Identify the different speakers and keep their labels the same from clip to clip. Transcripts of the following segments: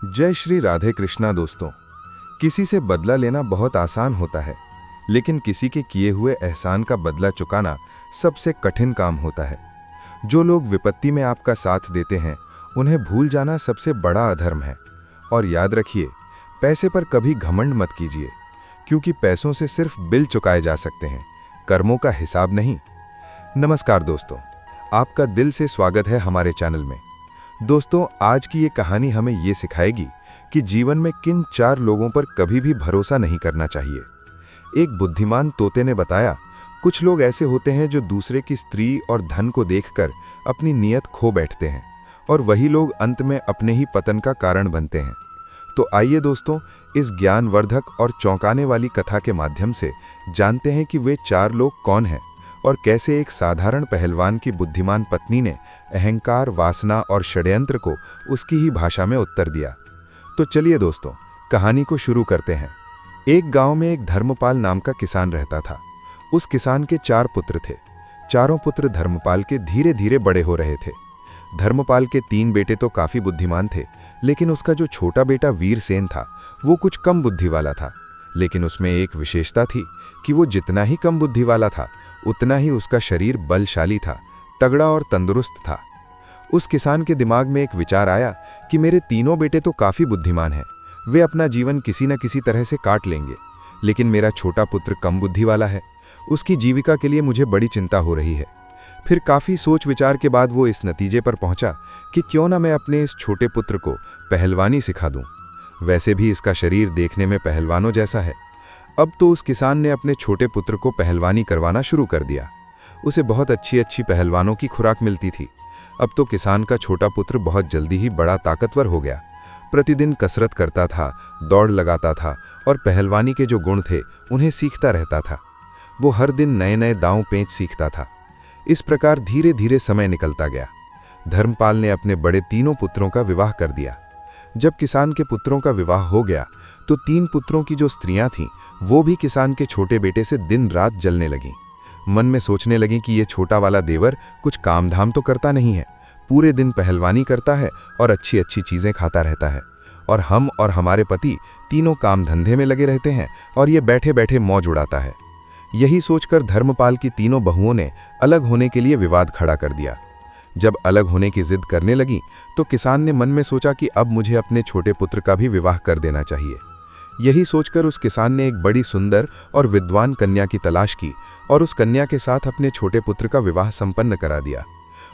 Speaker 1: जय श्री राधे कृष्णा दोस्तों। किसी से बदला लेना बहुत आसान होता है, लेकिन किसी के किए हुए एहसान का बदला चुकाना सबसे कठिन काम होता है। जो लोग विपत्ति में आपका साथ देते हैं, उन्हें भूल जाना सबसे बड़ा अधर्म है। और याद रखिए, पैसे पर कभी घमंड मत कीजिए, क्योंकि पैसों से सिर्फ बिल चुकाए जा सकते हैं, कर्मों का हिसाब नहीं। नमस्कार दोस्तों, आपका दिल से स्वागत है हमारे चैनल में। दोस्तों, आज की ये कहानी हमें ये सिखाएगी कि जीवन में किन 4 लोगों पर कभी भी भरोसा नहीं करना चाहिए। एक बुद्धिमान तोते ने बताया, कुछ लोग ऐसे होते हैं जो दूसरे की स्त्री और धन को देखकर अपनी नीयत खो बैठते हैं, और वही लोग अंत में अपने ही पतन का कारण बनते हैं। तो आइए दोस्तों, इस ज्ञानवर्धक और चौंकाने वाली कथा के माध्यम से जानते हैं कि वे 4 लोग कौन हैं और कैसे एक साधारण पहलवान की बुद्धिमान पत्नी ने अहंकार, वासना और षड्यंत्र को उसकी ही भाषा में उत्तर दिया। तो चलिए दोस्तों, कहानी को शुरू करते हैं। एक गांव में एक धर्मपाल नाम का किसान रहता था। उस किसान के 4 पुत्र थे। चारों पुत्र धर्मपाल के धीरे धीरे बड़े हो रहे थे। धर्मपाल के 3 बेटे तो काफी बुद्धिमान थे, लेकिन उसका जो छोटा बेटा वीरसेन था, वो कुछ कम बुद्धि वाला था। लेकिन उसमें एक विशेषता थी कि वो जितना ही कम बुद्धि वाला था, उतना ही उसका शरीर बलशाली था, तगड़ा और तंदुरुस्त था। उस किसान के दिमाग में एक विचार आया कि मेरे तीनों बेटे तो काफी बुद्धिमान हैं, वे अपना जीवन किसी न किसी तरह से काट लेंगे, लेकिन मेरा छोटा पुत्र कम बुद्धि वाला है, उसकी जीविका के लिए मुझे बड़ी चिंता हो रही है। फिर काफी सोच विचार के बाद वो इस नतीजे पर पहुंचा कि क्यों ना मैं अपने इस छोटे पुत्र को पहलवानी सिखा दूं। वैसे भी इसका शरीर देखने में पहलवानों जैसा है। अब तो उस किसान ने अपने छोटे पुत्र को पहलवानी करवाना शुरू कर दिया। उसे बहुत अच्छी अच्छी पहलवानों की खुराक मिलती थी। अब तो किसान का छोटा पुत्र बहुत जल्दी ही बड़ा ताकतवर हो गया। प्रतिदिन कसरत करता था, दौड़ लगाता था और पहलवानी के जो गुण थे उन्हें सीखता रहता था। वो हर दिन नए नए दांव पेंच सीखता था। इस प्रकार धीरे धीरे समय निकलता गया। धर्मपाल ने अपने बड़े तीनों पुत्रों का विवाह कर दिया। जब किसान के पुत्रों का विवाह हो गया तो 3 पुत्रों की जो स्त्रियां थीं, वो भी किसान के छोटे बेटे से दिन रात जलने लगीं। मन में सोचने लगीं कि ये छोटा वाला देवर कुछ काम धाम तो करता नहीं है, पूरे दिन पहलवानी करता है और अच्छी अच्छी चीजें खाता रहता है, और हम और हमारे पति तीनों काम धंधे में लगे रहते हैं और ये बैठे बैठे मौज उड़ाता है। यही सोचकर धर्मपाल की तीनों बहुओं ने अलग होने के लिए विवाद खड़ा कर दिया। जब अलग होने की जिद करने लगी तो किसान ने मन में सोचा कि अब मुझे अपने छोटे पुत्र का भी विवाह कर देना चाहिए। यही सोचकर उस किसान ने एक बड़ी सुंदर और विद्वान कन्या की तलाश की और उस कन्या के साथ अपने छोटे पुत्र का विवाह संपन्न करा दिया।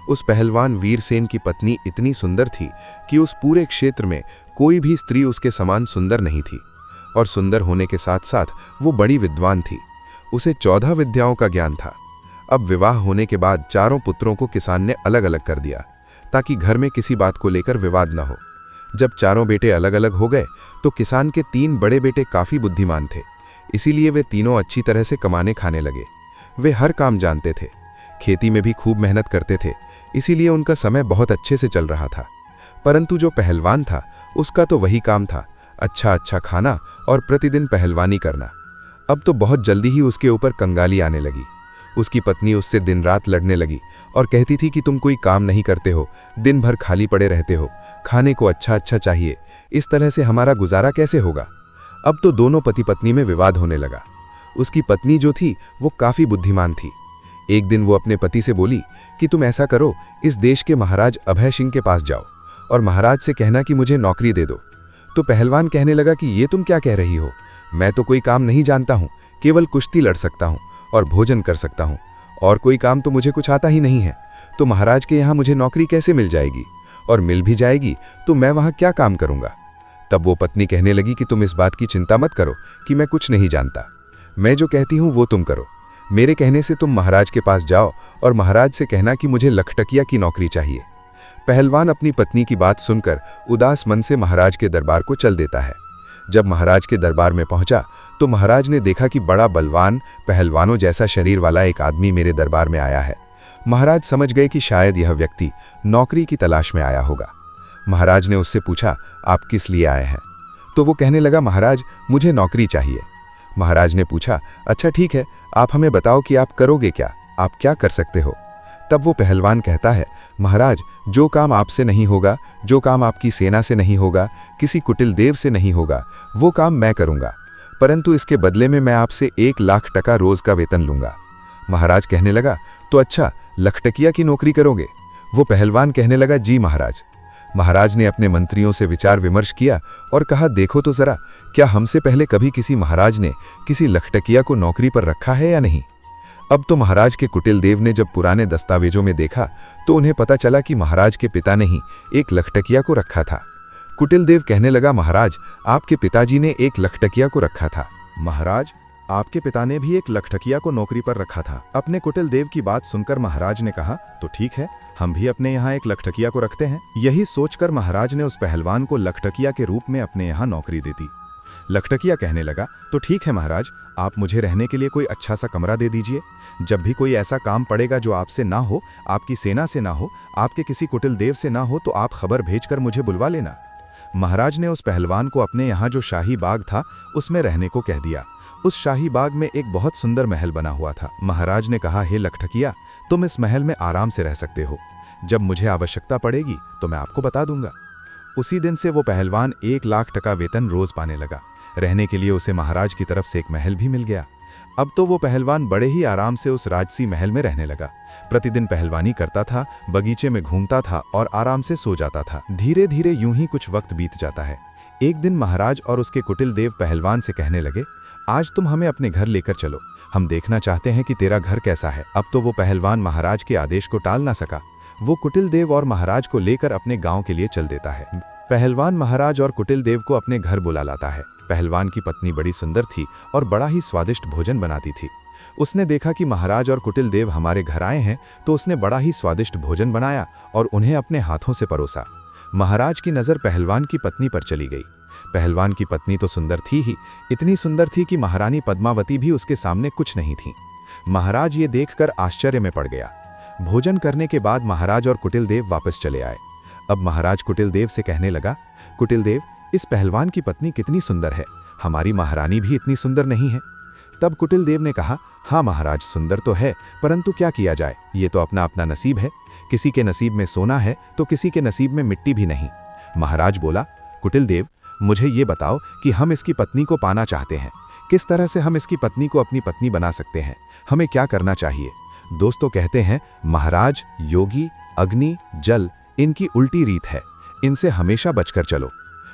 Speaker 1: उस पहलवान वीरसेन की पत्नी इतनी सुंदर थी कि उस पूरे क्षेत्र में कोई भी स्त्री उसके समान सुंदर नहीं थी, और सुंदर होने के साथ साथ वो बड़ी विद्वान थी। उसे 14 विद्याओं का ज्ञान था। अब विवाह होने के बाद चारों पुत्रों को किसान ने अलग अलग कर दिया, ताकि घर में किसी बात को लेकर विवाद न हो। जब चारों बेटे अलग अलग हो गए तो किसान के 3 बड़े बेटे काफी बुद्धिमान थे, इसीलिए वे तीनों अच्छी तरह से कमाने खाने लगे। वे हर काम जानते थे, खेती में भी खूब मेहनत करते थे, इसीलिए उनका समय बहुत अच्छे से चल रहा था। परंतु जो पहलवान था, उसका तो वही काम था, अच्छा अच्छा खाना और प्रतिदिन पहलवानी करना। अब तो बहुत जल्दी ही उसके ऊपर कंगाली आने लगी। उसकी पत्नी उससे दिन रात लड़ने लगी और कहती थी कि तुम कोई काम नहीं करते हो, दिन भर खाली पड़े रहते हो, खाने को अच्छा अच्छा चाहिए, इस तरह से हमारा गुजारा कैसे होगा। अब तो दोनों पति पत्नी में विवाद होने लगा। उसकी पत्नी जो थी वो काफी बुद्धिमान थी। एक दिन वो अपने पति से बोली कि तुम ऐसा करो, इस देश के महाराज अभय सिंह के पास जाओ और महाराज से कहना कि मुझे नौकरी दे दो। तो पहलवान कहने लगा कि ये तुम क्या कह रही हो, मैं तो कोई काम नहीं जानता हूँ, केवल कुश्ती लड़ सकता हूँ और भोजन कर सकता हूँ, और कोई काम तो मुझे कुछ आता ही नहीं है। तो महाराज के यहाँ मुझे नौकरी कैसे मिल जाएगी, और मिल भी जाएगी तो मैं वहाँ क्या काम करूँगा। तब वो पत्नी कहने लगी कि तुम इस बात की चिंता मत करो कि मैं कुछ नहीं जानता, मैं जो कहती हूँ वो तुम करो। मेरे कहने से तुम महाराज के पास जाओ और महाराज से कहना कि मुझे लखटकिया की नौकरी चाहिए। पहलवान अपनी पत्नी की बात सुनकर उदास मन से महाराज के दरबार को चल देता है। जब महाराज के दरबार में पहुंचा तो महाराज ने देखा कि बड़ा बलवान, पहलवानों जैसा शरीर वाला एक आदमी मेरे दरबार में आया है। महाराज समझ गए कि शायद यह व्यक्ति नौकरी की तलाश में आया होगा। महाराज ने उससे पूछा, आप किस लिए आए हैं? तो वो कहने लगा, महाराज मुझे नौकरी चाहिए। महाराज ने पूछा, अच्छा ठीक है, आप हमें बताओ कि आप करोगे क्या, आप क्या कर सकते हो? तब वो पहलवान कहता है, महाराज, जो काम आपसे नहीं होगा, जो काम आपकी सेना से नहीं होगा, किसी कुटिल देव से नहीं होगा, वो काम मैं करूंगा, परंतु इसके बदले में मैं आपसे 1 लाख टका रोज का वेतन लूंगा। महाराज कहने लगा, तो अच्छा, लखटकिया की नौकरी करोगे? वो पहलवान कहने लगा, जी महाराज। महाराज ने अपने मंत्रियों से विचार विमर्श किया और कहा, देखो तो जरा, क्या हमसे पहले कभी किसी महाराज ने किसी लखटकिया को नौकरी पर रखा है या नहीं? अब तो महाराज के कुटिल देव ने जब पुराने दस्तावेजों में देखा तो उन्हें पता चला कि महाराज के पिता ने ही एक लखटकिया को रखा था। कुटिल देव कहने लगा, महाराज, आपके पिताजी ने एक लखटकिया को रखा था।
Speaker 2: महाराज, आपके पिता ने भी एक लखटकिया को नौकरी पर रखा था। अपने कुटिल देव की बात सुनकर महाराज ने कहा, तो ठीक है, हम भी अपने यहाँ एक लखटकिया को रखते हैं। यही सोचकर महाराज ने उस पहलवान को लखटकिया के रूप में अपने यहाँ नौकरी दी थी। लखटकिया कहने लगा, तो ठीक है महाराज, आप मुझे रहने के लिए कोई अच्छा सा कमरा दे दीजिए। जब भी कोई ऐसा काम पड़ेगा जो आपसे ना हो, आपकी सेना से ना हो, आपके किसी कुटिल देव से ना हो, तो आप खबर भेजकर मुझे बुलवा लेना। महाराज ने उस पहलवान को अपने यहाँ जो शाही बाग था उसमें रहने को कह दिया। उस शाही बाग में एक बहुत सुंदर महल बना हुआ था। महाराज ने कहा, हे लखटकिया, तुम इस महल में आराम से रह सकते हो। जब मुझे आवश्यकता पड़ेगी तो मैं आपको बता दूंगा। उसी दिन से वो पहलवान 1 लाख टका वेतन रोज पाने लगा। रहने के लिए उसे महाराज की तरफ से एक महल भी मिल गया। अब तो वो पहलवान बड़े ही आराम से उस राजसी महल में रहने लगा। प्रतिदिन पहलवानी करता था, बगीचे में घूमता था और आराम से सो जाता था। धीरे धीरे यूं ही कुछ वक्त बीत जाता है। एक दिन महाराज और उसके कुटिल देव पहलवान से कहने लगे, आज तुम हमें अपने घर लेकर चलो, हम देखना चाहते हैं कि तेरा घर कैसा है। अब तो वो पहलवान महाराज के आदेश को टाल ना सका। वो कुटिल देव और महाराज को लेकर अपने गांव के लिए चल देता है। पहलवान महाराज और कुटिल देव को अपने घर बुला लाता है। पहलवान की पत्नी बड़ी सुंदर थी और बड़ा ही स्वादिष्ट भोजन बनाती थी। उसने देखा कि महाराज और कुटिल देव हमारे घर आए हैं, तो उसने बड़ा ही स्वादिष्ट भोजन बनाया और उन्हें अपने हाथों से परोसा। महाराज की नज़र पहलवान की पत्नी पर चली गई। पहलवान की पत्नी तो सुंदर थी ही, इतनी सुंदर थी कि महारानी पद्मावती भी उसके सामने कुछ नहीं थी। महाराज ये देखकर आश्चर्य में पड़ गया। भोजन करने के बाद महाराज और कुटिल देव वापस चले आए। अब महाराज कुटिल देव से कहने लगा, कुटिल देव, इस पहलवान की पत्नी कितनी सुंदर है, हमारी महारानी भी इतनी सुंदर नहीं है। तब कुटिल देव ने कहा, हाँ महाराज, सुंदर तो है, परंतु क्या किया जाए, ये तो अपना अपना नसीब है। किसी के नसीब में सोना है तो किसी के नसीब में मिट्टी भी नहीं। महाराज बोला, कुटिल देव, मुझे ये बताओ कि हम इसकी पत्नी को पाना चाहते हैं, किस तरह से हम इसकी पत्नी को अपनी पत्नी बना सकते हैं, हमें क्या करना चाहिए? दोस्तों कहते हैं, महाराज, योगी, अग्नि, जल, इनकी उल्टी रीत है, इनसे हमेशा बचकर चलो।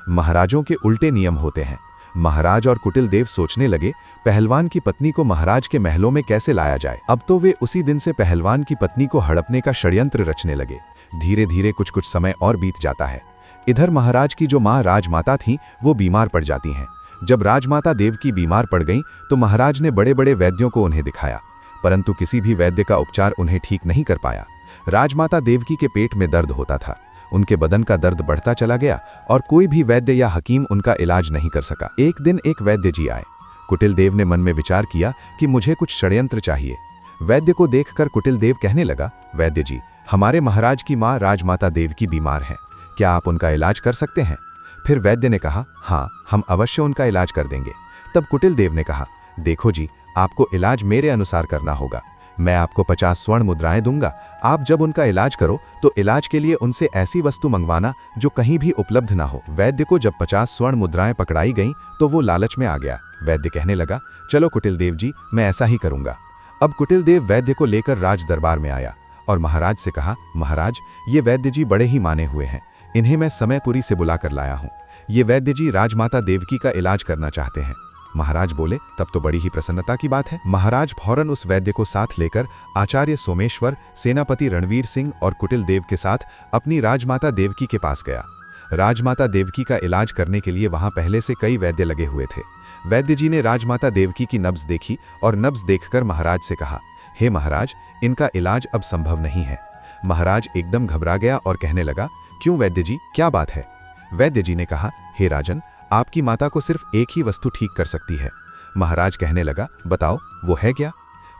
Speaker 2: महाराजों के उल्टे नियम होते हैं। महाराज और कुटिल देव सोचने लगे, पहलवान की पत्नी को महाराज के महलों में कैसे लाया जाए। अब तो वे उसी दिन से पहलवान की पत्नी को हड़पने का षड्यंत्र रचने लगे। धीरे धीरे कुछ समय और बीत जाता है। इधर महाराज की जो माँ राजमाता थीं, वो बीमार पड़ जाती हैं। जब राजमाता देवकी बीमार पड़ गईं, तो महाराज ने बड़े बड़े वैद्यों को उन्हें दिखाया, परंतु किसी भी वैद्य का उपचार उन्हें ठीक नहीं कर पाया। राजमाता देवकी के पेट में दर्द होता था, उनके बदन का दर्द बढ़ता चला गया और कोई भी वैद्य या हकीम उनका इलाज नहीं कर सका। एक दिन एक वैद्य जी आए। कुटिल देव ने मन में विचार किया कि मुझे कुछ षड्यंत्र चाहिए। वैद्य को देखकर कुटिल देव कहने लगा, वैद्य जी, हमारे महाराज की माँ राजमाता देवकी बीमार हैं, क्या आप उनका इलाज कर सकते हैं? फिर वैद्य ने कहा, हाँ, हम अवश्य उनका इलाज कर देंगे। तब कुटिल देव ने कहा, देखो जी, आपको इलाज मेरे अनुसार करना होगा। मैं आपको 50 स्वर्ण मुद्राएं दूंगा। आप जब उनका इलाज करो तो इलाज के लिए उनसे ऐसी वस्तु मंगवाना जो कहीं भी उपलब्ध ना हो। वैद्य को जब 50 स्वर्ण मुद्राएं पकड़ाई गईं तो वो लालच में आ गया। वैद्य कहने लगा, चलो कुटिल देव जी, मैं ऐसा ही करूंगा। अब कुटिल देव वैद्य को लेकर राज दरबार में आया और महाराज से कहा, महाराज, ये वैद्य जी बड़े ही माने हुए हैं, इन्हें मैं समयपुरी से बुलाकर लाया हूँ। ये वैद्य जी राजमाता देवकी का इलाज करना चाहते हैं। महाराज बोले, तब तो बड़ी ही प्रसन्नता की बात है। महाराज फौरन उस वैद्य को साथ लेकर आचार्य सोमेश्वर, सेनापति रणवीर सिंह और कुटिल देव के साथ अपनी राजमाता देवकी के पास गया। राजमाता देवकी का इलाज करने के लिए वहां पहले से कई वैद्य लगे हुए थे। वैद्य जी ने राजमाता देवकी की नब्ज देखी और नब्ज देखकर महाराज से कहा, हे महाराज, इनका इलाज अब संभव नहीं है। महाराज एकदम घबरा गया और कहने लगा, क्यों वैद्य जी, क्या बात है? वैद्य जी ने कहा, हे राजन, आपकी माता को सिर्फ एक ही वस्तु ठीक कर सकती है। महाराज कहने लगा, बताओ वो है क्या?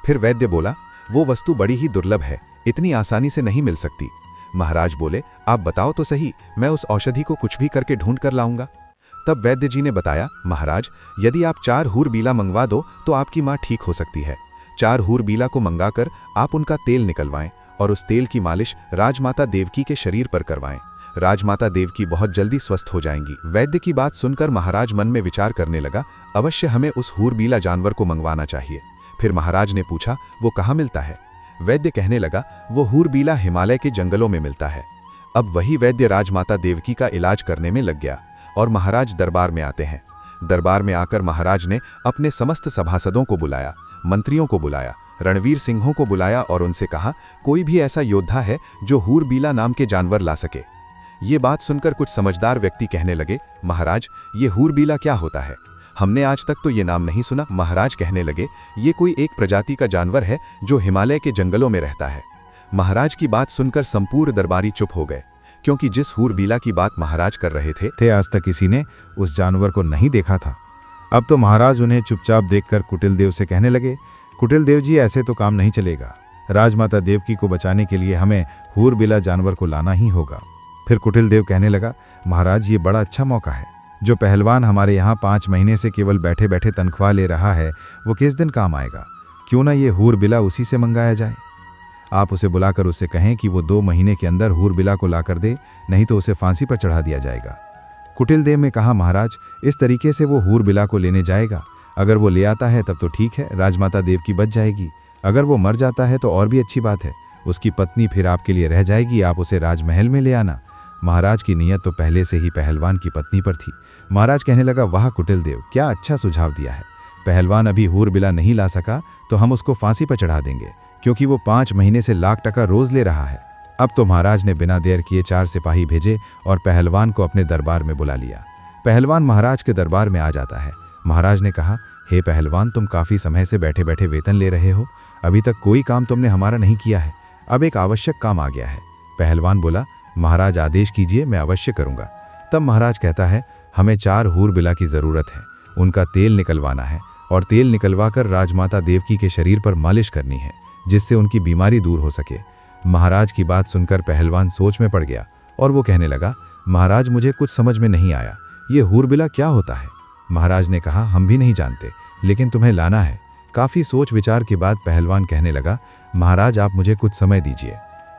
Speaker 2: फिर वैद्य बोला, वो वस्तु बड़ी ही दुर्लभ है, इतनी आसानी से नहीं मिल सकती। महाराज बोले, आप बताओ तो सही, मैं उस औषधि को कुछ भी करके ढूंढ कर लाऊंगा। तब वैद्य जी ने बताया, महाराज, यदि आप 4 हूर बीला मंगवा दो तो आपकी माँ ठीक हो सकती है। 4 हूर बीला को मंगाकर आप उनका तेल निकलवाएं और उस तेल की मालिश राजमाता देवकी के शरीर पर करवाएं। राजमाता देवकी बहुत जल्दी स्वस्थ हो जाएंगी। वैद्य की बात सुनकर महाराज मन में विचार करने लगा, अवश्य हमें उस हूरबीला जानवर को मंगवाना चाहिए। फिर महाराज ने पूछा, वो कहाँ मिलता है? वैद्य कहने लगा, वो हूरबीला हिमालय के जंगलों में मिलता है। अब वही वैद्य राजमाता देवकी का इलाज करने में लग गया और महाराज दरबार में आते हैं। दरबार में आकर महाराज ने अपने समस्त सभासदों को बुलाया, मंत्रियों को बुलाया, रणवीर सिंहों को बुलाया और उनसे कहा, कोई भी ऐसा योद्धा है जो हूरबीला नाम के जानवर ला सके। ये बात सुनकर कुछ समझदार व्यक्ति कहने लगे, महाराज ये हूरबीला क्या होता है? हमने आज तक तो ये नाम नहीं सुना। महाराज कहने लगे, ये कोई एक प्रजाति का जानवर है जो हिमालय के जंगलों में रहता है। महाराज की बात सुनकर संपूर्ण दरबारी चुप हो गए, क्योंकि जिस हूरबीला की बात महाराज कर रहे थे
Speaker 3: आज तक किसी ने उस जानवर को नहीं देखा था। अब तो महाराज उन्हें चुपचाप देखकर कुटिल देव से कहने लगे, कुटिल देव जी ऐसे तो काम नहीं चलेगा। राजमाता देवकी को बचाने के लिए हमें हूरबीला जानवर को लाना ही होगा। फिर कुटिल देव कहने लगा, महाराज ये बड़ा अच्छा मौका है। जो पहलवान हमारे यहाँ 5 महीने से केवल बैठे बैठे तनख्वाह ले रहा है वो किस दिन काम आएगा? क्यों ना ये हूरबीला उसी से मंगाया जाए। आप उसे बुलाकर उससे कहें कि वो 2 महीने के अंदर हूरबीला को लाकर दे, नहीं तो उसे फांसी पर चढ़ा दिया जाएगा। कुटिल देव ने कहा, महाराज इस तरीके से वो हूरबीला को लेने जाएगा। अगर वो ले आता है तब तो ठीक है, राजमाता देवकी बच जाएगी। अगर वो मर जाता है तो और भी अच्छी बात है, उसकी पत्नी फिर आपके लिए रह जाएगी, आप उसे राजमहल में ले आना। महाराज की नीयत तो पहले से ही पहलवान की पत्नी पर थी। महाराज कहने लगा, वाह कुटिल देव, क्या अच्छा सुझाव दिया है। पहलवान अभी हूरबीला नहीं ला सका तो हम उसको फांसी पर चढ़ा देंगे, क्योंकि वो 5 महीने से लाख टका रोज ले रहा है। अब तो महाराज ने बिना देर किए 4 सिपाही भेजे और पहलवान को अपने दरबार में बुला लिया। पहलवान महाराज के दरबार में आ जाता है। महाराज ने कहा, हे पहलवान, तुम काफी समय से बैठे बैठे वेतन ले रहे हो, अभी तक कोई काम तुमने हमारा नहीं किया है। अब एक आवश्यक काम आ गया है। पहलवान बोला, महाराज आदेश कीजिए, मैं अवश्य करूंगा। तब महाराज कहता है, हमें 4 हूरबीला की जरूरत है। उनका तेल निकलवाना है और तेल निकलवाकर राजमाता देवकी के शरीर पर मालिश करनी है, जिससे उनकी बीमारी दूर हो सके। महाराज की बात सुनकर पहलवान सोच में पड़ गया और वो कहने लगा, महाराज मुझे कुछ समझ में नहीं आया, ये हूरबीला क्या होता है? महाराज ने कहा, हम भी नहीं जानते, लेकिन तुम्हें लाना है। काफी सोच विचार के बाद पहलवान कहने लगा, महाराज आप मुझे कुछ समय दीजिए।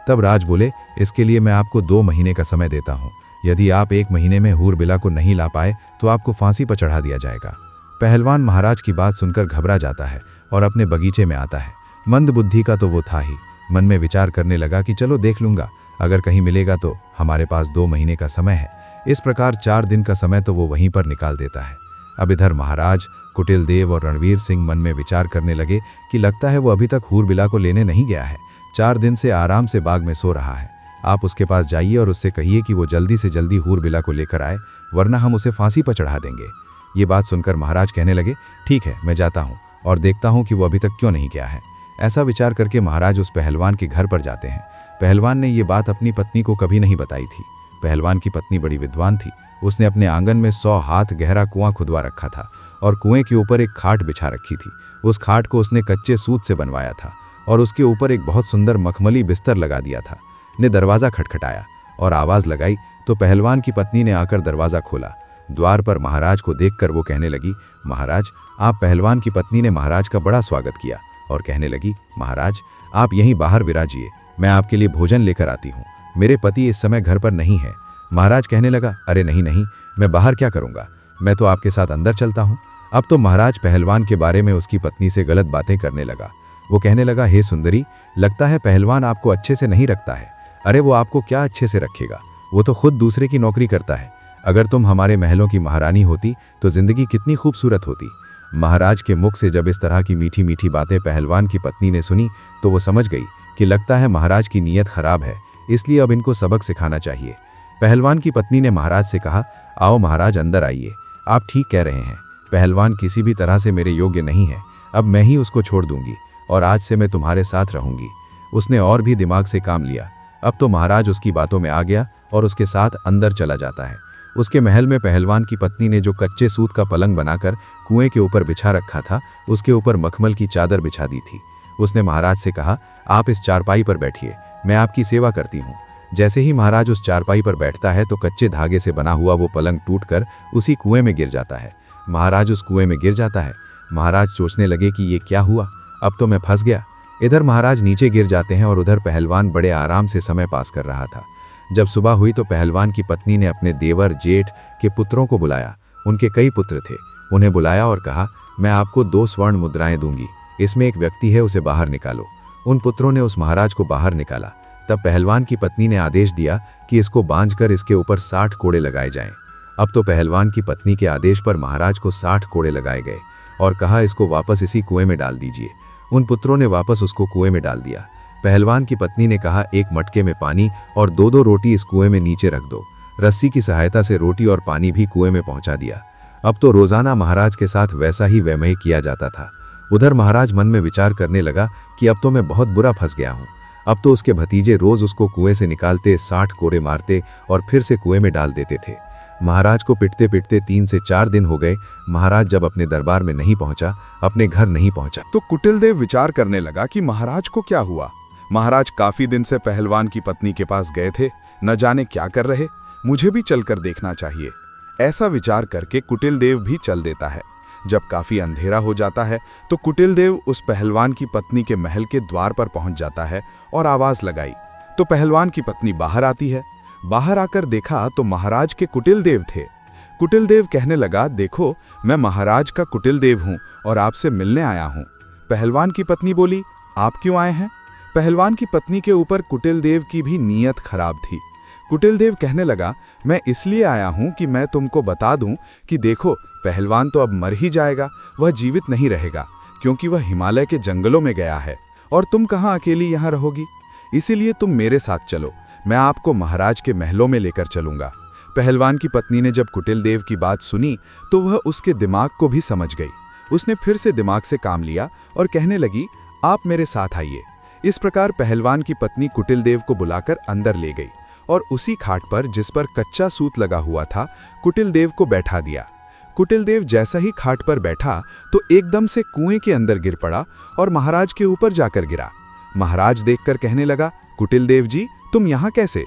Speaker 3: तब राज बोले, इसके लिए मैं आपको 2 महीने का समय देता हूँ। यदि आप 1 महीने में हूरबीला को नहीं ला पाए तो आपको फांसी पर चढ़ा दिया जाएगा। पहलवान महाराज की बात सुनकर घबरा जाता है और अपने बगीचे में आता है। मंद बुद्धि का तो वो था ही। मन में विचार करने लगा कि चलो देख लूंगा, अगर कहीं मिलेगा तो। हमारे पास 2 महीने का समय है। इस प्रकार 4 दिन का समय तो वो वहीं पर निकाल देता है। अब इधर महाराज, कुटिल देव और रणवीर सिंह मन में विचार करने लगे कि लगता है वो अभी तक हूरबीला को लेने नहीं गया है। 4 दिन से आराम से बाग में सो रहा है। आप उसके पास जाइए और उससे कहिए कि वो जल्दी से जल्दी हूरबीला को लेकर आए, वरना हम उसे फांसी पर चढ़ा देंगे। ये बात सुनकर महाराज कहने लगे, ठीक है, मैं जाता हूँ और देखता हूँ कि वो अभी तक क्यों नहीं गया है। ऐसा विचार करके महाराज उस पहलवान के घर पर जाते हैं। पहलवान ने ये बात अपनी पत्नी को कभी नहीं बताई थी। पहलवान की पत्नी बड़ी विद्वान थी। उसने अपने आंगन में 100 हाथ गहरा कुआं खुदवा रखा था और कुएं के ऊपर एक खाट बिछा रखी थी। उस खाट को उसने कच्चे सूत से बनवाया था और उसके ऊपर एक बहुत सुंदर मखमली बिस्तर लगा दिया था। ने दरवाज़ा खटखटाया और आवाज़ लगाई तो पहलवान की पत्नी ने आकर दरवाज़ा खोला। द्वार पर महाराज को देखकर वो कहने लगी, महाराज आप। पहलवान की पत्नी ने महाराज का बड़ा स्वागत किया और कहने लगी, महाराज आप यहीं बाहर विराजिए, मैं आपके लिए भोजन लेकर आती हूँ। मेरे पति इस समय घर पर नहीं है। महाराज कहने लगा, अरे नहीं नहीं, मैं बाहर क्या करूँगा, मैं तो आपके साथ अंदर चलता हूँ। अब तो महाराज पहलवान के बारे में उसकी पत्नी से गलत बातें करने लगा। वो कहने लगा, हे सुंदरी, लगता है पहलवान आपको अच्छे से नहीं रखता है। अरे वो आपको क्या अच्छे से रखेगा, वो तो खुद दूसरे की नौकरी करता है। अगर तुम हमारे महलों की महारानी होती तो जिंदगी कितनी खूबसूरत होती। महाराज के मुख से जब इस तरह की मीठी मीठी बातें पहलवान की पत्नी ने सुनी तो वो समझ गई कि लगता है महाराज की नीयत खराब है, इसलिए अब इनको सबक सिखाना चाहिए। पहलवान की पत्नी ने महाराज से कहा, आओ महाराज अंदर आइए, आप ठीक कह रहे हैं, पहलवान किसी भी तरह से मेरे योग्य नहीं है। अब मैं ही उसको छोड़ दूंगी और आज से मैं तुम्हारे साथ रहूंगी। उसने और भी दिमाग से काम लिया। अब तो महाराज उसकी बातों में आ गया और उसके साथ अंदर चला जाता है। उसके महल में पहलवान की पत्नी ने जो कच्चे सूत का पलंग बनाकर कुएं के ऊपर बिछा रखा था, उसके ऊपर मखमल की चादर बिछा दी थी। उसने महाराज से कहा, आप इस चारपाई पर बैठिए, मैं आपकी सेवा करती हूँ। जैसे ही महाराज उस चारपाई पर बैठता है तो कच्चे धागे से बना हुआ वो पलंग टूटकर उसी कुएं में गिर जाता है। महाराज उस कुएं में गिर जाता है। महाराज सोचने लगे कि ये क्या हुआ, अब तो मैं फंस गया। इधर महाराज नीचे गिर जाते हैं और उधर पहलवान बड़े आराम से समय पास कर रहा था। जब सुबह हुई तो पहलवान की पत्नी ने अपने देवर जेठ के पुत्रों को बुलाया। उनके कई पुत्र थे। उन्हें बुलाया और कहा, मैं आपको 2 स्वर्ण मुद्राएं दूंगी, इसमें एक व्यक्ति है, उसे बाहर निकालो। उन पुत्रों ने उस महाराज को बाहर निकाला। तब पहलवान की पत्नी ने आदेश दिया कि इसको बांधकर इसके ऊपर 60 कोड़े लगाए जाएं। अब तो पहलवान की पत्नी के आदेश पर महाराज को 60 कोड़े लगाए गए और कहा, इसको वापस इसी कुएं में डाल दीजिए। उन पुत्रों ने वापस उसको कुएं में डाल दिया। पहलवान की पत्नी ने कहा, एक मटके में पानी और 2-2 रोटी इस कुएं में नीचे रख दो। रस्सी की सहायता से रोटी और पानी भी कुएं में पहुंचा दिया। अब तो रोजाना महाराज के साथ वैसा ही वैमय किया जाता था। उधर महाराज मन में विचार करने लगा कि अब तो मैं बहुत बुरा फंस गया हूँ। अब तो उसके भतीजे रोज उसको कुएं से निकालते, 60 कोड़े मारते और फिर से कुएं में डाल देते थे। महाराज को पिटते पिटते 3 से 4 दिन हो गए। महाराज जब अपने दरबार में नहीं पहुंचा, अपने घर नहीं पहुंचा,
Speaker 2: तो कुटिलदेव विचार करने लगा कि महाराज को क्या हुआ। महाराज काफी दिन से पहलवान की पत्नी के पास गए थे, न जाने क्या कर रहे, मुझे भी चलकर देखना चाहिए। ऐसा विचार करके कुटिलदेव भी चल देता है। जब काफी अंधेरा हो जाता है तो कुटिलदेव उस पहलवान की पत्नी के महल के द्वार पर पहुंच जाता है और आवाज लगाई तो पहलवान की पत्नी बाहर आती है। बाहर आकर देखा तो महाराज के कुटिलदेव थे। कुटिलदेव कहने लगा, देखो मैं महाराज का कुटिलदेव हूं और आपसे मिलने आया हूं। पहलवान की पत्नी बोली, आप क्यों आए हैं? पहलवान की पत्नी के ऊपर कुटिलदेव की भी नीयत खराब थी। कुटिलदेव कहने लगा, मैं इसलिए आया हूं कि मैं तुमको बता दूं कि देखो पहलवान तो अब मर ही जाएगा, वह जीवित नहीं रहेगा क्योंकि वह हिमालय के जंगलों में गया है और तुम कहां अकेली यहां रहोगी। इसीलिए तुम मेरे साथ चलो, मैं आपको महाराज के महलों में लेकर चलूंगा। पहलवान की पत्नी ने जब कुटिलदेव की बात सुनी तो वह उसके दिमाग को भी समझ गई। उसने फिर से दिमाग से काम लिया और कहने लगी, आप मेरे साथ आइए। इस प्रकार पहलवान की पत्नी कुटिलदेव को बुलाकर अंदर ले गई और उसी खाट पर जिस पर कच्चा सूत लगा हुआ था कुटिलदेव को बैठा दिया। कुटिलदेव जैसा ही खाट पर बैठा तो एकदम से कुएं के अंदर गिर पड़ा और महाराज के ऊपर जाकर गिरा। महाराज देखकर कहने लगा, कुटिलदेव जी तुम यहाँ कैसे?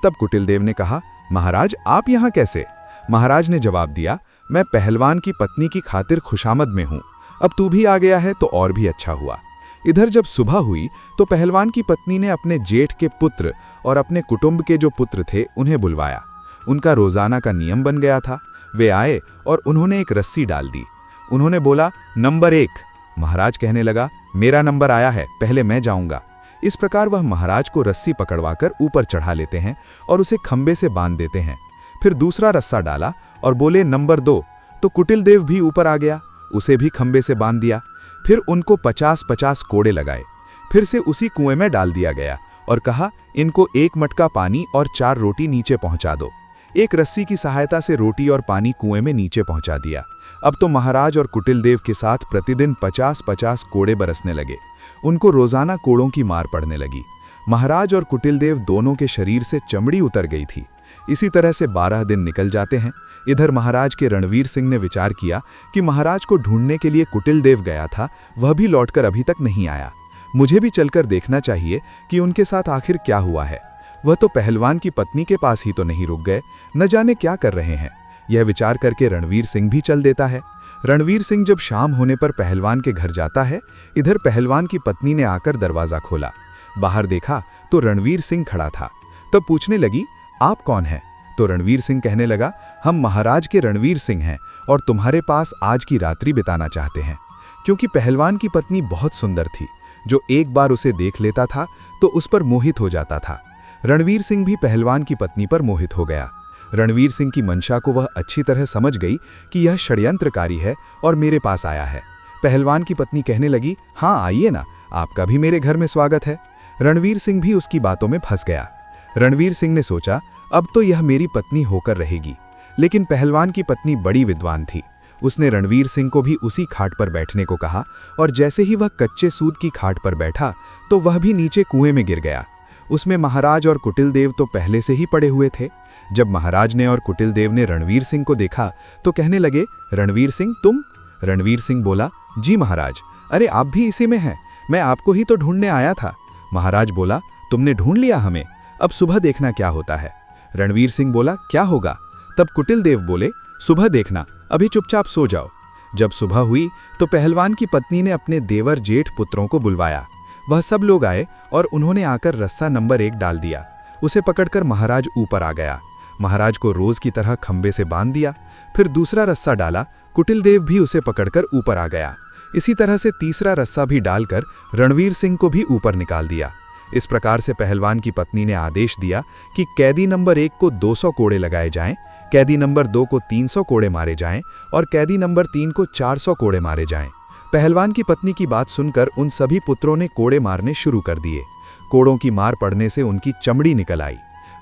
Speaker 2: तब कुटिलदेव ने कहा, महाराज आप यहाँ कैसे? महाराज ने जवाब दिया, मैं पहलवान की पत्नी की खातिर खुशामद में हूँ, अब तू भी आ गया है तो और भी अच्छा हुआ। इधर जब सुबह हुई तो पहलवान की पत्नी ने अपने जेठ के पुत्र और अपने कुटुंब के जो पुत्र थे उन्हें बुलवाया। उनका रोजाना का नियम बन गया था। वे आए और उन्होंने एक रस्सी डाल दी। उन्होंने बोला, नंबर 1। महाराज कहने लगा, मेरा नंबर आया है, पहले मैं जाऊंगा। इस प्रकार वह महाराज को रस्सी पकड़वाकर ऊपर चढ़ा लेते हैं और उसे खंबे से बांध देते हैं। फिर दूसरा रस्सा डाला और बोले, नंबर 2। तो कुटिलदेव भी ऊपर आ गया, उसे भी खंबे से बांध दिया। फिर उनको 50-50 कोड़े लगाए। फिर से उसी कुएं में डाल दिया गया और कहा, इनको 1 मटका पानी और 4 रोटी नीचे पहुंचा दो। एक रस्सी की सहायता से रोटी और पानी कुएं में नीचे पहुंचा दिया। अब तो महाराज और कुटिलदेव के साथ प्रतिदिन 50-50 कोड़े बरसने लगे। उनको रोजाना कोड़ों की मार पड़ने लगी। महाराज और कुटिलदेव दोनों के शरीर से चमड़ी उतर गई थी। इसी तरह से 12 दिन निकल जाते हैं। इधर महाराज के रणवीर सिंह ने विचार किया कि महाराज को ढूंढने के लिए कुटिलदेव गया था, वह भी लौटकर अभी तक नहीं आया। मुझे भी चलकर देखना चाहिए कि उनके साथ आखिर क्या हुआ है। वह तो पहलवान की पत्नी के पास ही तो नहीं रुक गए, न जाने क्या कर रहे हैं। यह विचार करके रणवीर सिंह भी चल देता है। रणवीर सिंह जब शाम होने पर पहलवान के घर जाता है, इधर पहलवान की पत्नी ने आकर दरवाजा खोला। बाहर देखा तो रणवीर सिंह खड़ा था। तब पूछने लगी, आप कौन हैं? तो रणवीर सिंह कहने लगा, हम महाराज के रणवीर सिंह हैं और तुम्हारे पास आज की रात्रि बिताना चाहते हैं। क्योंकि पहलवान की पत्नी बहुत सुंदर थी, जो एक बार उसे देख लेता था तो उस पर मोहित हो जाता था। रणवीर सिंह भी पहलवान की पत्नी पर मोहित हो गया। रणवीर सिंह की मंशा को वह अच्छी तरह समझ गई कि यह षड्यंत्रकारी है और मेरे पास आया है। पहलवान की पत्नी कहने लगी, हाँ आइए ना, आपका भी मेरे घर में स्वागत है। रणवीर सिंह भी उसकी बातों में फंस गया। रणवीर सिंह ने सोचा, अब तो यह मेरी पत्नी होकर रहेगी। लेकिन पहलवान की पत्नी बड़ी विद्वान थी। उसने रणवीर सिंह को भी उसी खाट पर बैठने को कहा और जैसे ही वह कच्चे सूत की खाट पर बैठा तो वह भी नीचे कुएं में गिर गया। उसमें महाराज और कुटिलदेव तो पहले से ही पड़े हुए थे। जब महाराज ने और कुटिलदेव ने रणवीर सिंह को देखा तो कहने लगे, रणवीर सिंह तुम? रणवीर सिंह बोला, जी महाराज, अरे आप भी इसी में हैं, मैं आपको ही तो ढूंढने आया था। महाराज बोला, तुमने ढूंढ लिया हमें, अब सुबह देखना क्या होता है। रणवीर सिंह बोला, क्या होगा? तब कुटिलदेव बोले, सुबह देखना, अभी चुपचाप सो जाओ। जब सुबह हुई तो पहलवान की पत्नी ने अपने देवर जेठ पुत्रों को बुलवाया। वह सब लोग आए और उन्होंने आकर रस्सा नंबर 1 डाल दिया। उसे पकड़कर महाराज ऊपर आ गया। महाराज को रोज की तरह खंबे से बांध दिया। फिर दूसरा रस्सा डाला, कुटिल देव भी उसे पकड़कर ऊपर आ गया। इसी तरह से तीसरा रस्सा भी डालकर रणवीर सिंह को भी ऊपर निकाल दिया। इस प्रकार से पहलवान की पत्नी ने आदेश दिया कि कैदी नंबर 1 को 200 कोड़े लगाए जाएं, कैदी नंबर 2 को 300 कोड़े मारे जाएं और कैदी नंबर 3 को 400 कोड़े मारे जाएं। पहलवान की पत्नी की बात सुनकर उन सभी पुत्रों ने कोड़े मारने शुरू कर दिए। कोड़ों की मार पड़ने से उनकी चमड़ी निकल आई।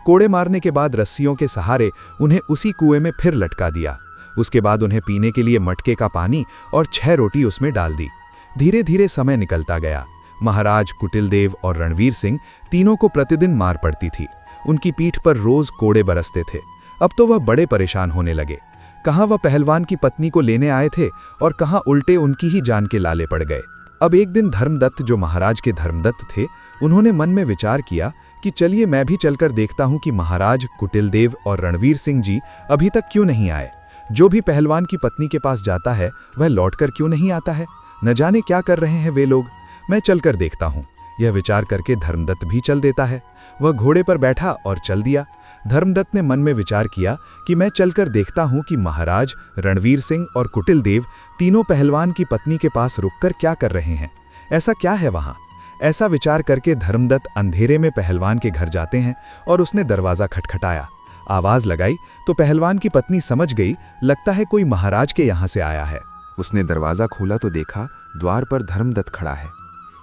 Speaker 2: कोड़े मारने के बाद रस्सियों के सहारे उन्हें उसी कुएं में फिर लटका दिया। उसके बाद उन्हें पीने के लिए मटके का पानी और 6 रोटी उसमें डाल दी। धीरे धीरे समय निकलता गया। महाराज, कुटिल देव और रणवीर सिंह तीनों को प्रतिदिन मार पड़ती थी। उनकी पीठ पर रोज कोड़े बरसते थे। अब तो वह बड़े परेशान होने लगे। कहाँ वह पहलवान की पत्नी को लेने आए थे और कहाँ उल्टे उनकी ही जान के लाले पड़ गए। अब एक दिन धर्मदत्त, जो महाराज के धर्मदत्त थे, उन्होंने मन में विचार किया कि चलिए मैं भी चलकर देखता हूं कि महाराज, कुटिल देव और रणवीर सिंह जी अभी तक क्यों नहीं आए। जो भी पहलवान की पत्नी के पास जाता है वह लौटकर क्यों नहीं आता है। न जाने क्या कर रहे हैं वे लोग, मैं चलकर देखता हूं। यह विचार करके धर्मदत्त भी चल देता है। वह घोड़े पर बैठा और चल दिया। धर्मदत्त ने मन में विचार किया कि मैं चलकर देखता हूं कि महाराज, रणवीर सिंह और कुटिल देव तीनों पहलवान की पत्नी के पास रुककर क्या कर रहे हैं, ऐसा क्या है वहां। ऐसा विचार करके धर्मदत्त अंधेरे में पहलवान के घर जाते हैं और उसने दरवाजा खटखटाया। आवाज लगाई तो पहलवान की पत्नी समझ गई, लगता है कोई महाराज के यहाँ से आया है।
Speaker 1: उसने दरवाज़ा खोला तो देखा द्वार पर धर्मदत्त खड़ा है।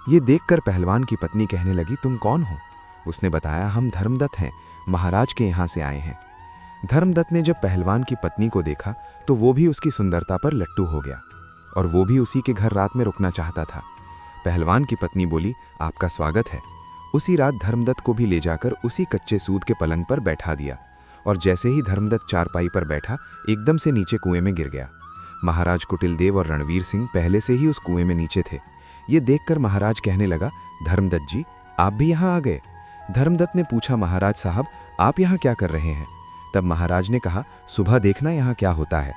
Speaker 1: ये देखकर पहलवान की पत्नी कहने लगी, तुम कौन हो। उसने बताया, हम धर्मदत्त हैं, महाराज के यहाँ से आए हैं। धर्मदत्त ने जब पहलवान की पत्नी को देखा तो वो भी उसकी सुंदरता पर लट्टू हो गया और वो भी उसी के घर रात में रुकना चाहता था। पहलवान की पत्नी बोली, आपका स्वागत है। उसी रात धर्मदत्त को भी ले जाकर उसी कच्चे सूत के पलंग पर बैठा दिया और जैसे ही धर्मदत्त चारपाई पर बैठा, एकदम से नीचे कुएं में गिर गया। महाराज, कुटिल देव और रणवीर सिंह पहले से ही उस कुएं में नीचे थे। ये देखकर महाराज कहने लगा, धर्मदत्त जी आप भी यहाँ आ गए। धर्मदत्त ने पूछा, महाराज साहब आप यहाँ क्या कर रहे हैं। तब महाराज ने कहा, सुबह देखना यहाँ क्या होता है।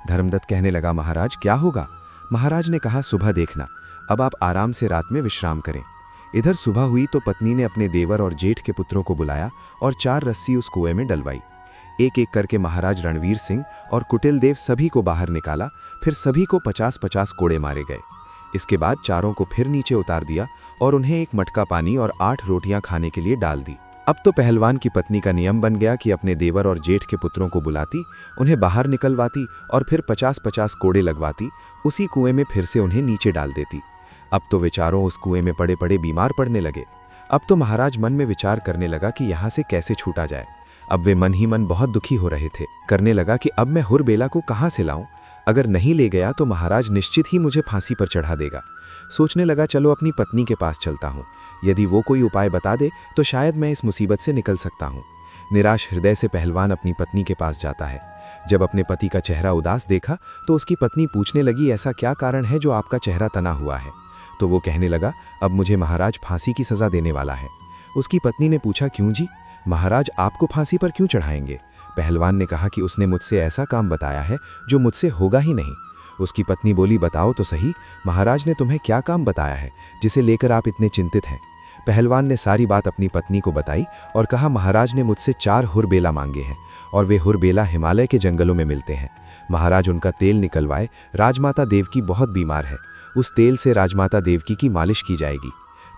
Speaker 1: धर्मदत्त कहने लगा, महाराज क्या होगा। महाराज ने कहा, सुबह देखना, अब आप आराम से रात में विश्राम करें। इधर सुबह हुई तो पत्नी ने अपने देवर और जेठ के पुत्रों को बुलाया और 4 रस्सी उस कुएं में डलवाई। एक एक करके महाराज, रणवीर सिंह और कुटिल देव सभी को बाहर निकाला। फिर सभी को 50-50 कोड़े मारे गए। इसके बाद चारों को फिर नीचे उतार दिया और उन्हें एक मटका पानी और 8 रोटियां खाने के लिए डाल दी। अब तो पहलवान की पत्नी का नियम बन गया कि अपने देवर और जेठ के पुत्रों को बुलाती, उन्हें बाहर निकलवाती और फिर 50-50 कोड़े लगवाती, उसी कुएं में फिर से उन्हें नीचे डाल देती। अब तो वे चारों उस कुएं में पड़े पड़े बीमार पड़ने लगे। अब तो महाराज मन में विचार करने लगा कि यहाँ से कैसे छूटा जाए। अब वे मन ही मन बहुत दुखी हो रहे थे। करने लगा कि अब मैं हुरबेला को कहाँ से लाऊं। अगर नहीं ले गया तो महाराज निश्चित ही मुझे फांसी पर चढ़ा देगा। सोचने लगा, चलो अपनी पत्नी के पास चलता हूँ, यदि वो कोई उपाय बता दे तो शायद मैं इस मुसीबत से निकल सकता हूँ। निराश हृदय से पहलवान अपनी पत्नी के पास जाता है। जब अपने पति का चेहरा उदास देखा तो उसकी पत्नी पूछने लगी, ऐसा क्या कारण है जो आपका चेहरा तना हुआ है। तो वो कहने लगा, अब मुझे महाराज फांसी की सज़ा देने वाला है। उसकी पत्नी ने पूछा, क्यों जी, महाराज आपको फांसी पर क्यों चढ़ाएंगे। पहलवान ने कहा कि उसने मुझसे ऐसा काम बताया है जो मुझसे होगा ही नहीं। उसकी पत्नी बोली, बताओ तो सही, महाराज ने तुम्हें क्या काम बताया है जिसे लेकर आप इतने चिंतित हैं। पहलवान ने सारी बात अपनी पत्नी को बताई और कहा, महाराज ने मुझसे 4 हुरबेला मांगे हैं और वे हुरबेला हिमालय के जंगलों में मिलते हैं। महाराज उनका तेल निकलवाए, राजमाता देवकी बहुत बीमार है, उस तेल से राजमाता देवकी की मालिश की जाएगी।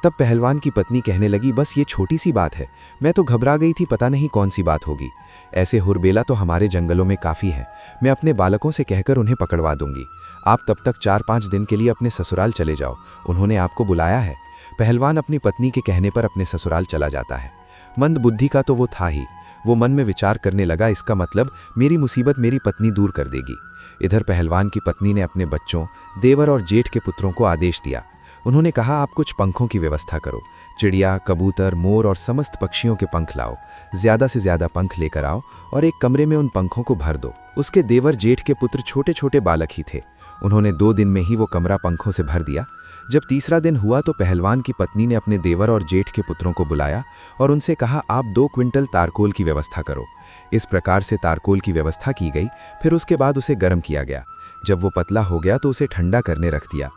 Speaker 1: तब पहलवान की पत्नी कहने लगी, बस ये छोटी सी बात है, मैं तो घबरा गई थी, पता नहीं कौन सी बात होगी। ऐसे हुरबेला तो हमारे जंगलों में काफ़ी है, मैं अपने बालकों से कहकर उन्हें पकड़वा दूंगी। आप तब तक 4-5 दिन के लिए अपने ससुराल चले जाओ, उन्होंने आपको बुलाया है। पहलवान अपनी पत्नी के कहने पर अपने ससुराल चला जाता है। मंद बुद्धि का तो वो था ही। वो मन में विचार करने लगा, इसका मतलब मेरी मुसीबत मेरी पत्नी दूर कर देगी। इधर पहलवान की पत्नी ने अपने बच्चों, देवर और जेठ के पुत्रों को आदेश दिया। उन्होंने कहा, आप कुछ पंखों की व्यवस्था करो, चिड़िया, कबूतर, मोर और समस्त पक्षियों के पंख लाओ, ज़्यादा से ज़्यादा पंख लेकर आओ और एक कमरे में उन पंखों को भर दो। उसके देवर जेठ के पुत्र छोटे छोटे बालक ही थे। उन्होंने 2 दिन में ही वो कमरा पंखों से भर दिया। जब तीसरा दिन हुआ तो पहलवान की पत्नी ने अपने देवर और जेठ के पुत्रों को बुलाया और उनसे कहा, आप 2 क्विंटल तारकोल की व्यवस्था करो। इस प्रकार से तारकोल की व्यवस्था की गई। फिर उसके बाद उसे गर्म किया गया। जब वो पतला हो गया तो उसे ठंडा करने रख दिया।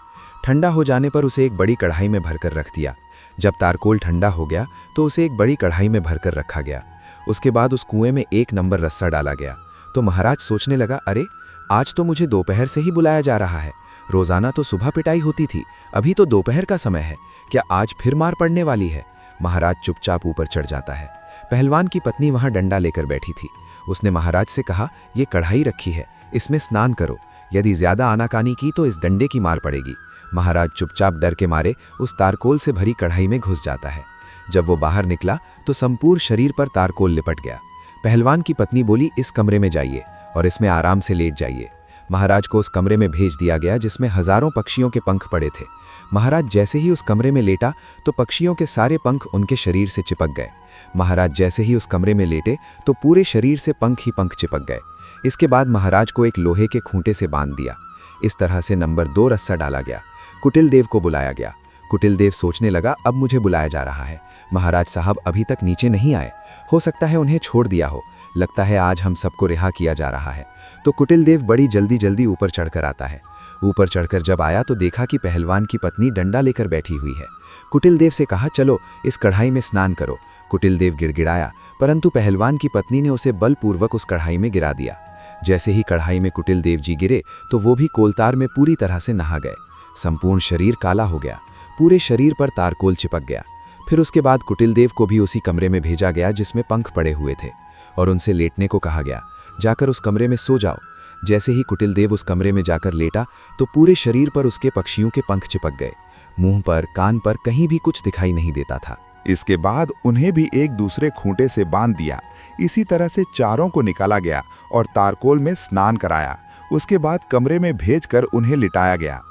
Speaker 4: ठंडा हो जाने पर उसे एक बड़ी कढ़ाई में भरकर रख दिया। जब तारकोल ठंडा हो गया तो उसे एक बड़ी कढ़ाई में भरकर रखा गया। उसके बाद उस कुएं में 1 नंबर रस्सा डाला गया। तो महाराज सोचने लगा, अरे आज तो मुझे दोपहर से ही बुलाया जा रहा है। रोजाना तो सुबह पिटाई होती थी, अभी तो दोपहर का समय है, क्या आज फिर मार पड़ने वाली है? महाराज चुपचाप ऊपर चढ़ जाता है। पहलवान की पत्नी वहां डंडा लेकर बैठी थी। उसने महाराज से कहा, ये कढ़ाई रखी है, इसमें स्नान करो, यदि ज्यादा आनाकानी की तो इस डंडे की मार पड़ेगी। महाराज चुपचाप डर के मारे उस तारकोल से भरी कढ़ाई में घुस जाता है। जब वो बाहर निकला तो संपूर्ण शरीर पर तारकोल लिपट गया। पहलवान की पत्नी बोली, इस कमरे में जाइए और इसमें आराम से लेट जाइए। महाराज को उस कमरे में भेज दिया गया जिसमें हजारों पक्षियों के पंख पड़े थे। महाराज जैसे ही उस कमरे में लेटा तो पक्षियों के सारे पंख उनके शरीर से चिपक गए। महाराज जैसे ही उस कमरे में लेटे तो पूरे शरीर से पंख ही पंख चिपक गए। इसके बाद महाराज को एक लोहे के खूंटे से बांध दिया। इस तरह से नंबर 2 रस्सा डाला गया। कुटिल देव को बुलाया गया। कुटिल देव सोचने लगा, अब मुझे बुलाया जा रहा है, महाराज साहब अभी तक नीचे नहीं आए, हो सकता है उन्हें छोड़ दिया हो, लगता है आज हम सबको रिहा किया जा रहा है। तो कुटिल देव बड़ी जल्दी जल्दी ऊपर चढ़कर आता है। ऊपर चढ़कर जब आया तो देखा कि पहलवान की पत्नी डंडा लेकर बैठी हुई है। कुटिल देव से कहा, चलो इस कढ़ाई में स्नान करो। कुटिल देव गिड़गिड़ाया, परंतु पहलवान की पत्नी ने उसे बलपूर्वक उस कढ़ाई में गिरा दिया। जैसे ही कढ़ाई में कुटिल देव जी गिरे तो वो भी कोलतार में पूरी तरह से नहा गए। संपूर्ण शरीर काला हो गया, पूरे शरीर पर तारकोल चिपक गया। फिर उसके बाद कुटिल देव को भी उसी कमरे में भेजा गया जिसमें पंख पड़े हुए थे और उनसे लेटने को कहा गया, जाकर उस कमरे में सो जाओ। जैसे ही कुटिल देव उस कमरे में जाकर लेटा तो पूरे शरीर पर उसके पक्षियों के पंख चिपक गए। मुंह पर, कान पर कहीं भी कुछ दिखाई नहीं देता था।
Speaker 2: इसके बाद उन्हें भी एक दूसरे खूंटे से बांध दिया। इसी तरह से चारों को निकाला गया और तारकोल में स्नान कराया। उसके बाद कमरे में भेजकर उन्हें लिटाया गया।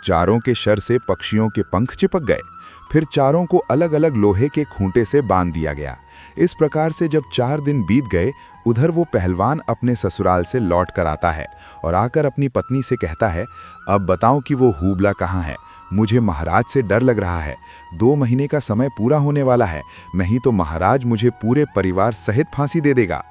Speaker 2: चारों के शर से पक्षियों के पंख चिपक गए। फिर चारों को अलग अलग लोहे के खूंटे से बांध दिया गया। इस प्रकार से जब 4 दिन बीत गए, उधर वो पहलवान अपने ससुराल से लौट कर आता है और आकर अपनी पत्नी से कहता है, अब बताओ कि वो हुबला कहाँ है, मुझे महाराज से डर लग रहा है। 2 महीने का समय पूरा होने वाला है, नहीं तो महाराज मुझे पूरे परिवार सहित फांसी दे देगा।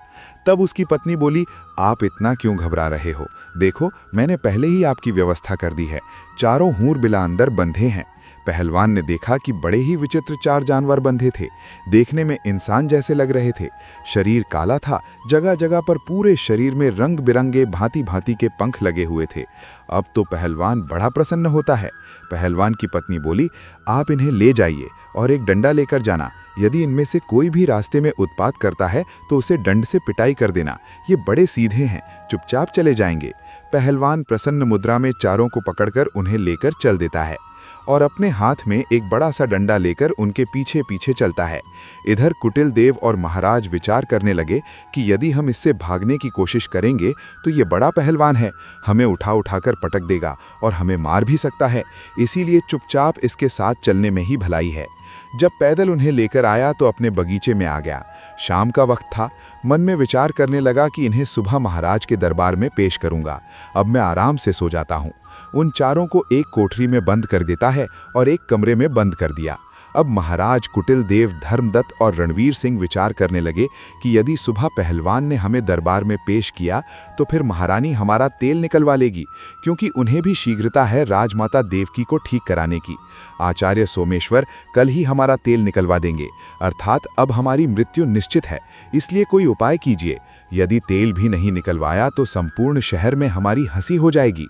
Speaker 2: तब उसकी पत्नी बोली, आप इतना क्यों घबरा रहे हो, देखो मैंने पहले ही आपकी व्यवस्था कर दी है, चारों हूर-बिला अंदर बंधे हैं। पहलवान ने देखा कि बड़े ही विचित्र 4 जानवर बंधे थे। देखने में इंसान जैसे लग रहे थे। शरीर काला था, जगह जगह पर पूरे शरीर में रंग बिरंगे भांति भांति के पंख लगे हुए थे। अब तो पहलवान बड़ा प्रसन्न होता है। पहलवान की पत्नी बोली, आप इन्हें ले जाइए और एक डंडा लेकर जाना। यदि इनमें से कोई भी रास्ते में उत्पात करता है तो उसे डंड से पिटाई कर देना। ये बड़े सीधे हैं, चुपचाप चले जाएंगे। पहलवान प्रसन्न मुद्रा में चारों को पकड़कर उन्हें लेकर चल देता है और अपने हाथ में एक बड़ा सा डंडा लेकर उनके पीछे पीछे चलता है। इधर कुटिल देव और महाराज विचार करने लगे कि यदि हम इससे भागने की कोशिश करेंगे तो ये बड़ा पहलवान है, हमें उठा उठाकर पटक देगा और हमें मार भी सकता है, इसीलिए चुपचाप इसके साथ चलने में ही भलाई है। जब पैदल उन्हें लेकर आया तो अपने बगीचे में आ गया। शाम का वक्त था। मन में विचार करने लगा कि इन्हें सुबह महाराज के दरबार में पेश करूंगा, अब मैं आराम से सो जाता हूँ। उन चारों को एक कोठरी में बंद कर देता है और एक कमरे में बंद कर दिया। अब महाराज, कुटिल देव, धर्मदत्त और रणवीर सिंह विचार करने लगे कि यदि सुबह पहलवान ने हमें दरबार में पेश किया तो फिर महारानी हमारा तेल निकलवा लेगी, क्योंकि उन्हें भी शीघ्रता है राजमाता देवकी को ठीक कराने की। आचार्य सोमेश्वर कल ही हमारा तेल निकलवा देंगे, अर्थात अब हमारी मृत्यु निश्चित है, इसलिए कोई उपाय कीजिए। यदि तेल भी नहीं निकलवाया तो संपूर्ण शहर में हमारी हंसी हो जाएगी।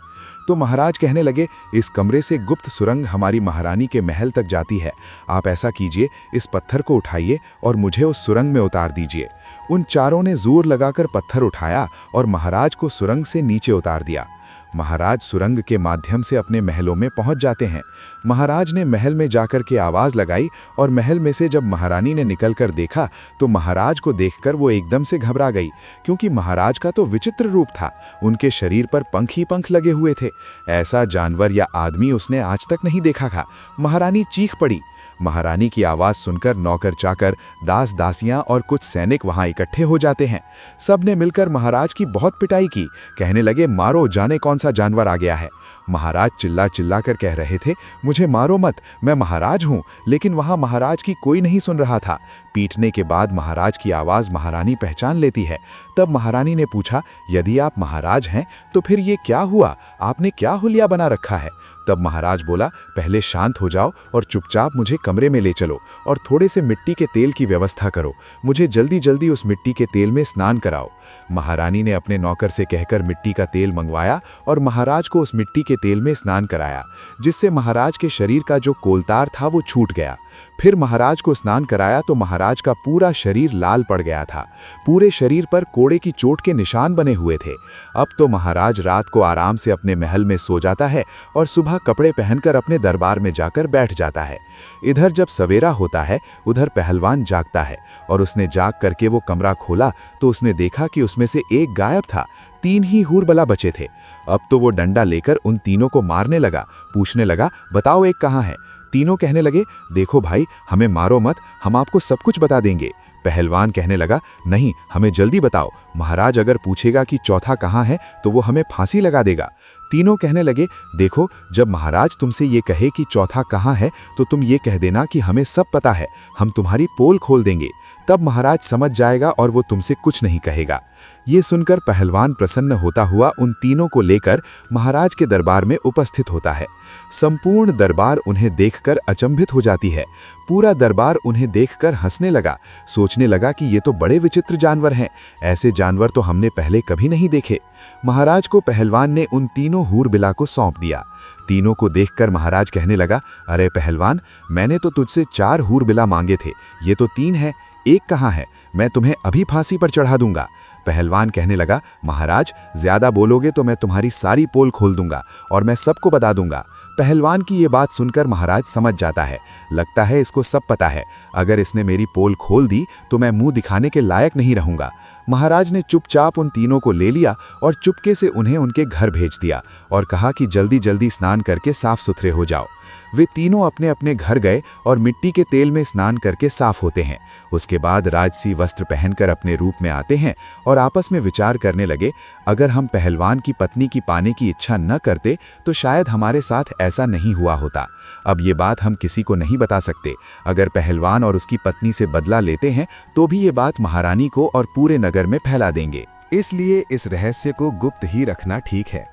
Speaker 2: तो महाराज कहने लगे, इस कमरे से गुप्त सुरंग हमारी महारानी के महल तक जाती है। आप ऐसा कीजिए, इस पत्थर को उठाइए और मुझे उस सुरंग में उतार दीजिए। उन चारों ने जोर लगाकर पत्थर उठाया और महाराज को सुरंग से नीचे उतार दिया। महाराज सुरंग के माध्यम से अपने महलों में पहुंच जाते हैं। महाराज ने महल में जाकर के आवाज लगाई और महल में से जब महारानी ने निकलकर देखा तो महाराज को देखकर वो एकदम से घबरा गई, क्योंकि महाराज का तो विचित्र रूप था। उनके शरीर पर पंख ही पंख लगे हुए थे। ऐसा जानवर या आदमी उसने आज तक नहीं देखा था। महारानी चीख पड़ी। महारानी की आवाज सुनकर नौकर चाकर, दास दासियां और कुछ सैनिक वहां इकट्ठे हो जाते हैं। सब ने मिलकर महाराज की बहुत पिटाई की। कहने लगे, मारो, जाने कौन सा जानवर आ गया है। महाराज चिल्ला चिल्ला कर कह रहे थे, मुझे मारो मत, मैं महाराज हूं। लेकिन वहां महाराज की कोई नहीं सुन रहा था। पीटने के बाद महाराज की आवाज महारानी पहचान लेती है। तब महारानी ने पूछा, यदि आप महाराज हैं तो फिर ये क्या हुआ, आपने क्या हुलिया बना रखा है।
Speaker 4: तब महाराज बोला, पहले शांत हो जाओ और चुपचाप मुझे कमरे में ले चलो और थोड़े से मिट्टी के तेल की व्यवस्था करो। मुझे जल्दी जल्दी उस मिट्टी के तेल में स्नान कराओ। महारानी ने अपने नौकर से कहकर मिट्टी का तेल मंगवाया और महाराज को उस मिट्टी के तेल में स्नान कराया, जिससे महाराज के शरीर का जो कोलतार था वो छूट गया। फिर महाराज को स्नान कराया तो महाराज का पूरा शरीर लाल पड़ गया था। पूरे शरीर पर कोड़े की चोट के निशान बने हुए थे। अब तो महाराज रात को आराम से अपने महल में सो जाता है और सुबह कपड़े पहनकर अपने दरबार में जाकर बैठ जाता है। इधर जब सवेरा होता है उधर पहलवान जागता है और उसने जाग करके वो कमरा खोला तो उसने देखा कि उसमें से एक गायब था। 3 ही हूरबला बचे थे। अब तो वो डंडा लेकर उन तीनों को मारने लगा। पूछने लगा, बताओ एक कहाँ है? तीनों कहने लगे, देखो भाई, हमें मारो मत, हम आपको सब कुछ बता देंगे। पहलवान कहने लगा, नहीं, हमें जल्दी बताओ, महाराज अगर पूछेगा कि चौथा कहाँ है तो वो हमें फांसी लगा देगा। तीनों कहने लगे, देखो, जब महाराज तुमसे ये कहे कि चौथा कहाँ है तो तुम ये कह देना कि हमें सब पता है, हम तुम्हारी पोल खोल देंगे। तब महाराज समझ जाएगा और वो तुमसे कुछ नहीं कहेगा। ये सुनकर पहलवान प्रसन्न होता हुआ उन तीनों को लेकर महाराज के दरबार में उपस्थित होता है। संपूर्ण दरबार उन्हें देखकर अचंभित हो जाती है। पूरा दरबार उन्हें देखकर हंसने लगा, सोचने लगा कि ये तो बड़े विचित्र जानवर हैं, ऐसे जानवर तो हमने पहले कभी नहीं देखे। महाराज को पहलवान ने उन तीनों हूरबिला को सौंप दिया। तीनों को देखकर महाराज कहने लगा, अरे पहलवान, मैंने तो तुझसे 4 हूरबिला मांगे थे, ये तो 3 है, एक कहाँ है? मैं तुम्हें अभी फांसी पर चढ़ा दूंगा। पहलवान कहने लगा, महाराज, ज्यादा बोलोगे तो मैं तुम्हारी सारी पोल खोल दूंगा और मैं सबको बता दूंगा। पहलवान की ये बात सुनकर महाराज समझ जाता है, लगता है इसको सब पता है, अगर इसने मेरी पोल खोल दी तो मैं मुंह दिखाने के लायक नहीं रहूंगा। महाराज ने चुपचाप उन तीनों को ले लिया और चुपके से उन्हें उनके घर भेज दिया और कहा कि जल्दी जल्दी स्नान करके साफ सुथरे हो जाओ। वे तीनों अपने अपने घर गए और मिट्टी के तेल में स्नान करके साफ होते हैं। उसके बाद राजसी वस्त्र पहनकर अपने रूप में आते हैं और आपस में विचार करने लगे, अगर हम पहलवान की पत्नी की पाने की इच्छा न करते तो शायद हमारे साथ ऐसा नहीं हुआ होता। अब ये बात हम किसी को नहीं बता सकते। अगर पहलवान और उसकी पत्नी से बदला लेते हैं तो भी ये बात महारानी को और पूरे नगर में फैला देंगे।
Speaker 2: इसलिए इस रहस्य को गुप्त ही रखना ठीक है।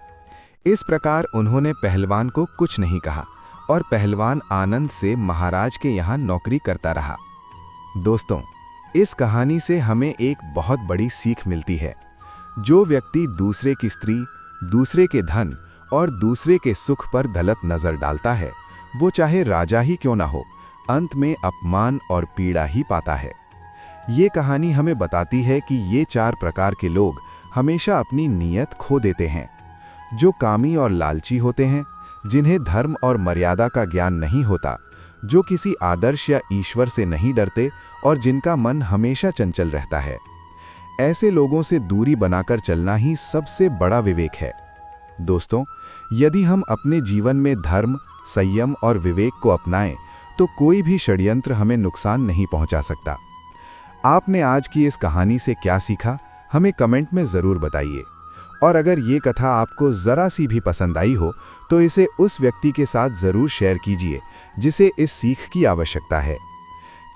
Speaker 2: इस प्रकार उन्होंने पहलवान को कुछ नहीं कहा और पहलवान आनंद से महाराज के यहाँ नौकरी करता रहा। दोस्तों, इस कहानी से हमें एक बहुत बड़ी सीख मिलती है। जो व्यक्ति दूसरे की स्त्री, दूसरे के धन और दूसरे के सुख पर गलत नजर डालता है, वो चाहे राजा ही क्यों ना हो, अंत में अपमान और पीड़ा ही पाता है। ये कहानी हमें बताती है कि ये 4 प्रकार के लोग हमेशा अपनी नीयत खो देते हैं। जो कामी और लालची होते हैं, जिन्हें धर्म और मर्यादा का ज्ञान नहीं होता, जो किसी आदर्श या ईश्वर से नहीं डरते और जिनका मन हमेशा चंचल रहता है। ऐसे लोगों से दूरी बनाकर चलना ही सबसे बड़ा विवेक है। दोस्तों, यदि हम अपने जीवन में धर्म, संयम और विवेक को अपनाएं तो कोई भी षड्यंत्र हमें नुकसान नहीं पहुंचा सकता। आपने आज की इस कहानी से क्या सीखा, हमें कमेंट में ज़रूर बताइए। और अगर ये कथा आपको ज़रा सी भी पसंद आई हो तो इसे उस व्यक्ति के साथ ज़रूर शेयर कीजिए जिसे इस सीख की आवश्यकता है।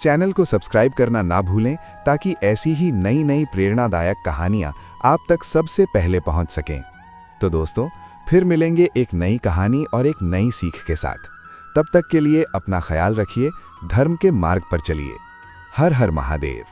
Speaker 2: चैनल को सब्सक्राइब करना ना भूलें ताकि ऐसी ही नई नई प्रेरणादायक कहानियाँ आप तक सबसे पहले पहुँच सकें। तो दोस्तों, फिर मिलेंगे एक नई कहानी और एक नई सीख के साथ। तब तक के लिए अपना ख्याल रखिए, धर्म के मार्ग पर चलिए। हर हर महादेव।